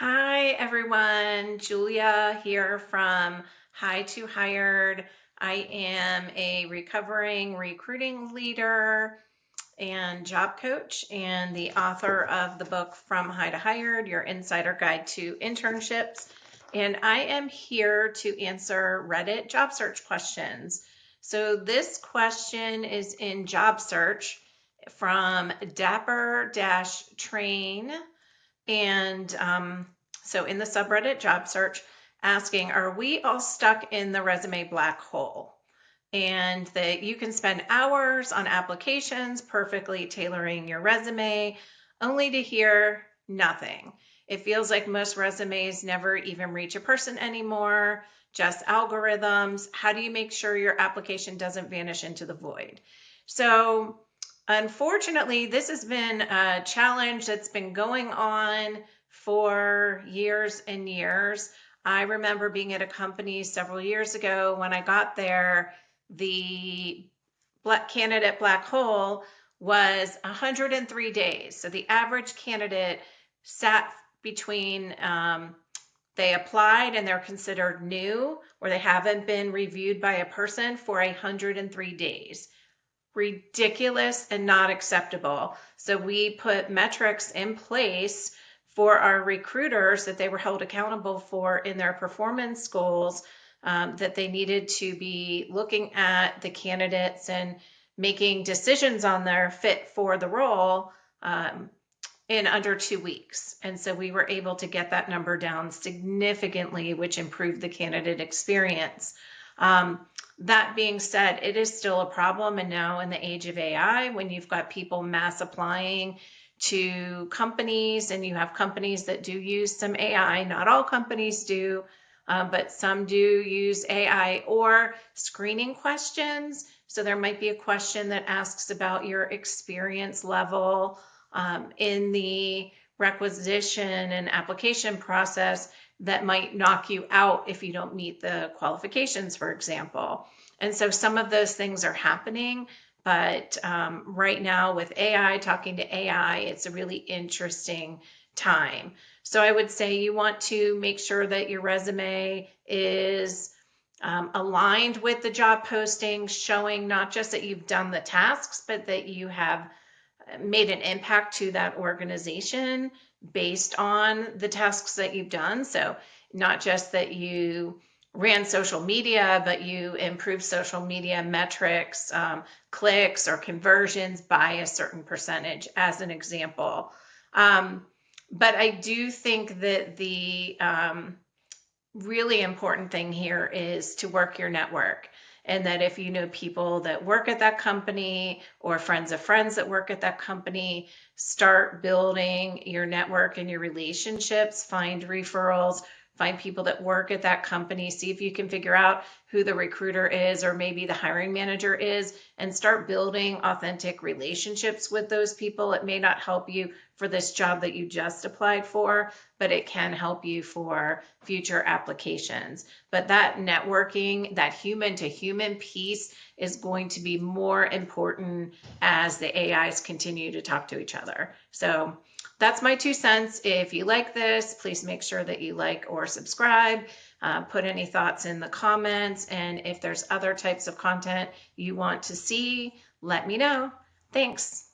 Hi, everyone. Julia here from Hi to Hired. I am a recovering recruiting leader and job coach and the author of the book From Hi to Hired, Your Insider Guide to Internships. And I am here to answer Reddit job search questions. So this question is in job search from Dapper-Train. And so in the subreddit job search, asking, are we all stuck in the resume black hole? And that you can spend hours on applications perfectly tailoring your resume, only to hear nothing. It feels like most resumes never even reach a person anymore, just algorithms. How do you make sure your application doesn't vanish into the void? So unfortunately, this has been a challenge that's been going on for years and years. I remember being at a company several years ago. When I got there, the candidate black hole was 103 days. So the average candidate sat between, they applied and they're considered new, or they haven't been reviewed by a person for 103 days. Ridiculous and not acceptable. So we put metrics in place for our recruiters that they were held accountable for in their performance goals, that they needed to be looking at the candidates and making decisions on their fit for the role in under 2 weeks. And so we were able to get that number down significantly, which improved the candidate experience. That being said, it is still a problem. And now in the age of AI, when you've got people mass applying to companies and you have companies that do use some AI, not all companies do, but some do use AI or screening questions. So there might be a question that asks about your experience level in the requisition and application process that might knock you out if you don't meet the qualifications, for example. And so some of those things are happening, but right now with AI, talking to AI, it's a really interesting time. So I would say you want to make sure that your resume is aligned with the job posting, showing not just that you've done the tasks, but that you have made an impact to that organization based on the tasks that you've done. So not just that you ran social media, but you improved social media metrics, clicks or conversions by a certain percentage, as an example. But I do think that the really important thing here is to work your network. And that if you know people that work at that company or friends of friends that work at that company, start building your network and your relationships, find referrals, find people that work at that company, see if you can figure out who the recruiter is or maybe the hiring manager is, and start building authentic relationships with those people. It may not help you for this job that you just applied for, but it can help you for future applications. But that networking, that human to human piece is going to be more important as the AIs continue to talk to each other. So that's my 2 cents. If you like this, please make sure that you like or subscribe. Put any thoughts in the comments. And if there's other types of content you want to see, let me know. Thanks.